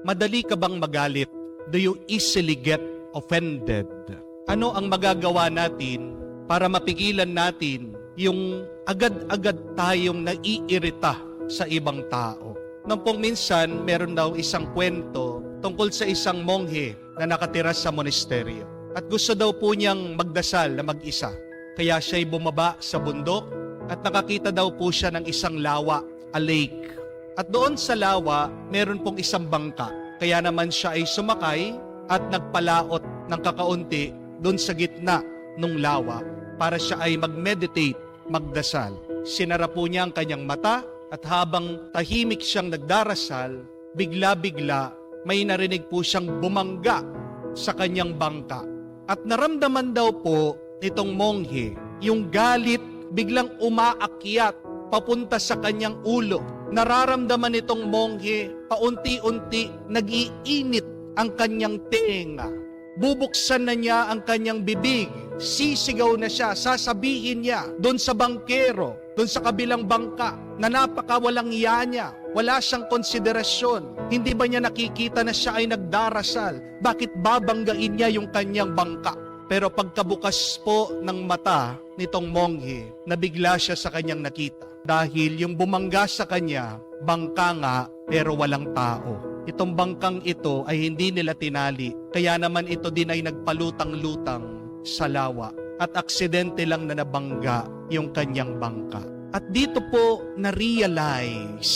Madali ka bang magalit? Do you easily get offended? Ano ang magagawa natin para mapigilan natin yung agad-agad tayong naiirita sa ibang tao? Nang pong minsan, meron daw isang kwento tungkol sa isang monghe na nakatira sa monasteryo. At gusto daw po niyang magdasal na mag-isa. Kaya siya'y bumaba sa bundok at nakakita daw po siya ng isang lawa, a lake. At doon sa lawa, meron pong isang bangka. Kaya naman siya ay sumakay at nagpalaot ng kakaunti doon sa gitna ng lawa para siya ay mag-meditate, magdasal. Sinara po niya ang kanyang mata at habang tahimik siyang nagdarasal, bigla-bigla may narinig po siyang bumangga sa kanyang bangka. At naramdaman daw po nitong monghe yung galit biglang umaakyat papunta sa kanyang ulo. Nararamdaman nitong monghe, paunti-unti nag-iinit ang kanyang tenga. Bubuksan na niya ang kanyang bibig. Sisigaw na siya, sasabihin niya doon sa bangkero, doon sa kabilang bangka, na napakawalang iya niya. Wala siyang konsiderasyon. Hindi ba niya nakikita na siya ay nagdarasal? Bakit babanggain niya yung kanyang bangka? Pero pagkabukas po ng mata nitong monghe, nabigla siya sa kanyang nakita. Dahil yung bumangga sa kanya, bangka nga pero walang tao. Itong bangkang ito ay hindi nila tinali, kaya naman ito din ay nagpalutang-lutang sa lawa. At aksidente lang na nabangga yung kanyang bangka. At dito po na-realize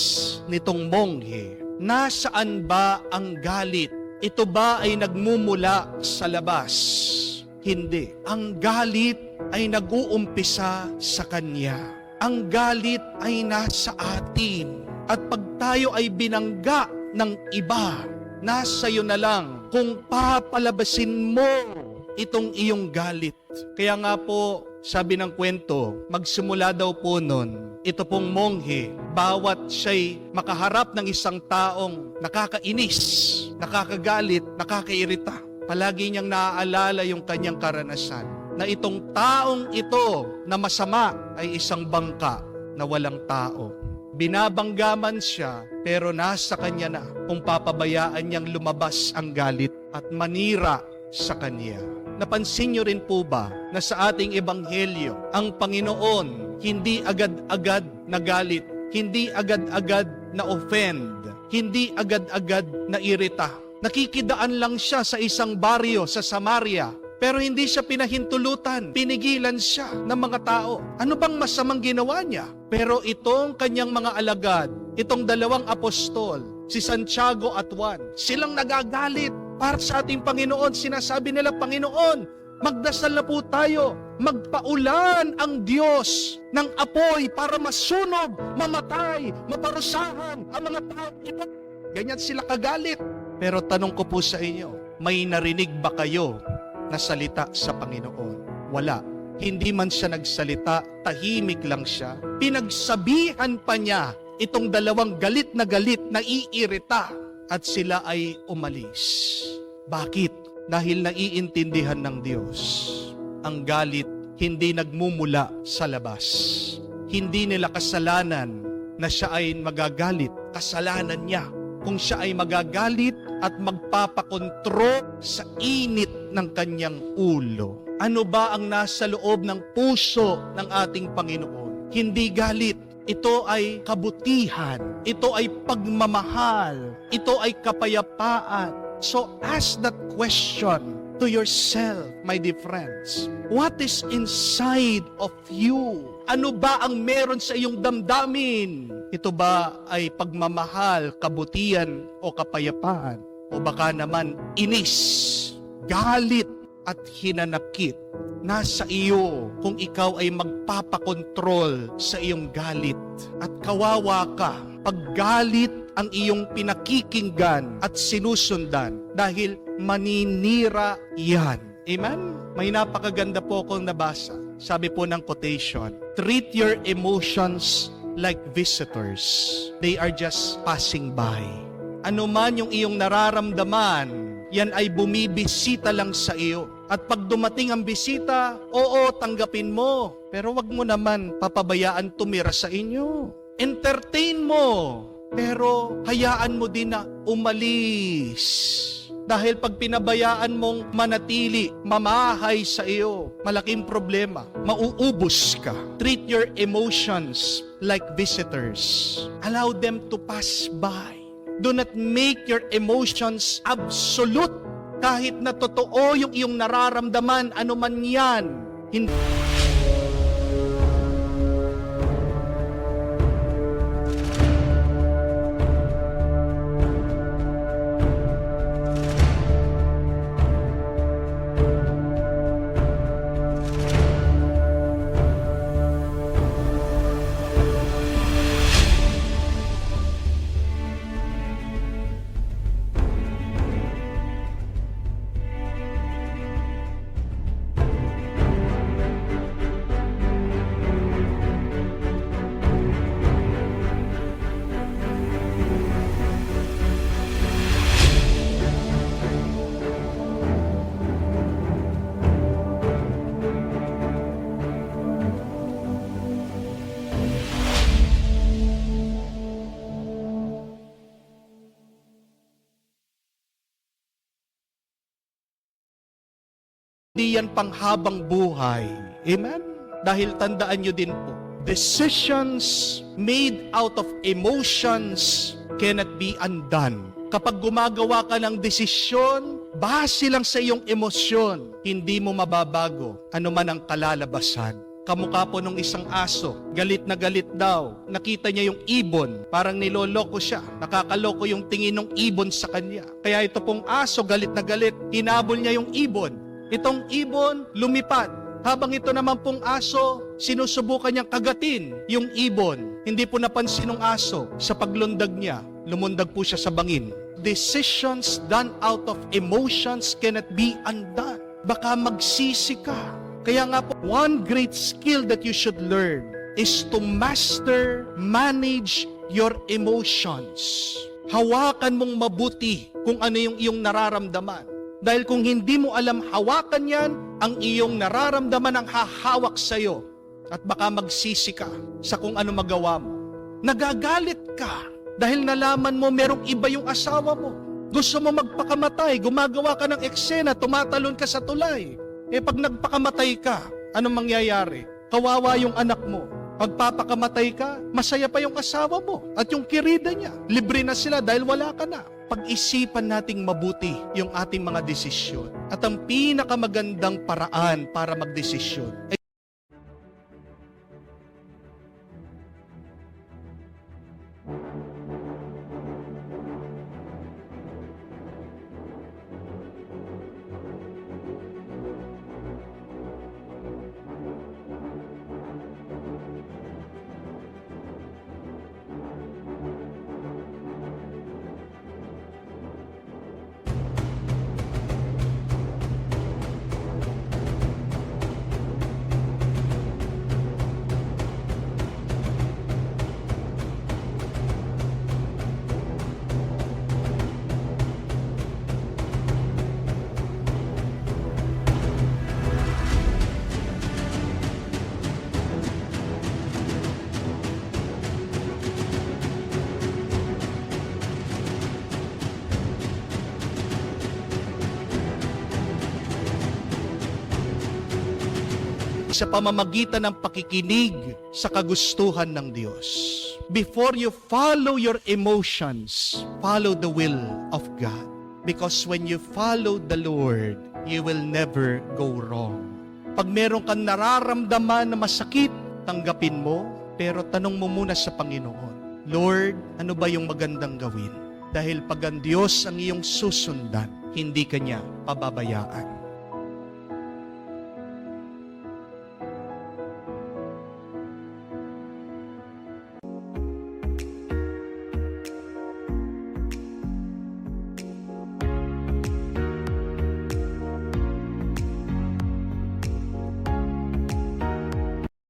nitong monghe, nasaan ba ang galit? Ito ba ay nagmumula sa labas? Hindi. Ang galit ay nag-uumpisa sa kanya. Ang galit ay nasa atin. At pag tayo ay binangga ng iba, nasa iyo na lang kung papalabasin mo itong iyong galit. Kaya nga po, sabi ng kwento, magsimula daw po nun, ito pong monghe, bawat siya'y makaharap ng isang taong nakakainis, nakakagalit, nakakairita, palagi niyang naaalala yung kanyang karanasan, na itong taong ito na masama ay isang bangka na walang tao. Binabanggaman siya, pero nasa kanya na kung papabayaan niyang lumabas ang galit at manira sa kanya. Napansin niyo rin po ba na sa ating ebanghelyo, ang Panginoon hindi agad-agad na galit, hindi agad-agad na offend, hindi agad-agad na irita. Nakikidaan lang siya sa isang baryo sa Samaria, pero hindi siya pinahintulutan, pinigilan siya ng mga tao. Ano bang masamang ginawa niya? Pero itong kanyang mga alagad, itong dalawang apostol, si Santiago at Juan, silang nagagalit para sa ating Panginoon. Sinasabi nila, Panginoon, magdasal na po tayo. Magpaulan ang Diyos ng apoy para masunog, mamatay, maparusahan ang mga tao ito. Ganyan sila kagalit. Pero tanong ko po sa inyo, may narinig ba kayo na salita sa Panginoon? Wala. Hindi man siya nagsalita, tahimik lang siya. Pinagsabihan pa niya itong dalawang galit na iirita at sila ay umalis. Bakit? Dahil naiintindihan ng Diyos. Ang galit hindi nagmumula sa labas. Hindi nila kasalanan na siya ay magagalit. Kasalanan niya kung siya ay magagalit at magpapakontrol sa init ng kanyang ulo. Ano ba ang nasa loob ng puso ng ating Panginoon? Hindi galit. Ito ay kabutihan. Ito ay pagmamahal. Ito ay kapayapaan. So ask that question to yourself, my dear friends. What is inside of you? Ano ba ang meron sa iyong damdamin? Ito ba ay pagmamahal, kabutihan o kapayapaan? O baka naman inis, galit at hinanakit? Nasa iyo kung ikaw ay magpapakontrol sa iyong galit. At kawawa ka pag galit ang iyong pinakikinggan at sinusundan dahil maninira yan. Amen? May napakaganda po akong nabasa. Sabi po ng quotation, treat your emotions like visitors. They are just passing by. Ano man yung iyong nararamdaman, yan ay bumibisita lang sa iyo. At pag dumating ang bisita, oo, tanggapin mo. Pero wag mo naman papabayaan tumira sa inyo. Entertain mo. Pero hayaan mo din na umalis. Dahil pag pinabayaan mong manatili, mamahay sa iyo, malaking problema. Mauubos ka. Treat your emotions like visitors. Allow them to pass by. Do not make your emotions absolute. Kahit na totoo yung iyong nararamdaman, ano man yan. Hindi. Hindi yan panghabang buhay. Amen? Dahil tandaan nyo din po, decisions made out of emotions cannot be undone. Kapag gumagawa ka ng desisyon, base lang sa iyong emosyon, hindi mo mababago ano man ang kalalabasan. Kamukha po nung isang aso, galit na galit daw. Nakita niya yung ibon, parang niloloko siya. Nakakaloko yung tingin ng ibon sa kanya. Kaya ito pong aso, galit na galit, hinabol niya yung ibon. Itong ibon, lumipad. Habang ito naman pong aso, sinusubukan niyang kagatin yung ibon. Hindi po napansin ng aso. Sa paglundag niya, lumundag po siya sa bangin. Decisions done out of emotions cannot be undone. Baka magsisi ka. Kaya nga po, one great skill that you should learn is to manage your emotions. Hawakan mong mabuti kung ano yung iyong nararamdaman. Dahil kung hindi mo alam hawakan yan, ang iyong nararamdaman ang hahawak sa iyo. At baka magsisi ka sa kung ano magawa mo. Nagagalit ka dahil nalaman mo merong iba yung asawa mo. Gusto mo magpakamatay, gumagawa ka ng eksena, tumatalon ka sa tulay. Pag nagpakamatay ka, anong mangyayari? Kawawa yung anak mo. Pagpapakamatay ka, masaya pa yung asawa mo at yung kirida niya. Libre na sila dahil wala ka na. Pag-isipan nating mabuti yung ating mga desisyon. At ang pinakamagandang paraan para magdesisyon ay sa pamamagitan ng pakikinig sa kagustuhan ng Diyos. Before you follow your emotions, follow the will of God. Because when you follow the Lord, you will never go wrong. Pag meron kang nararamdaman na masakit, tanggapin mo, pero tanong mo muna sa Panginoon, Lord, ano ba yung magandang gawin? Dahil pag ang Diyos ang iyong susundan, hindi ka niya pababayaan.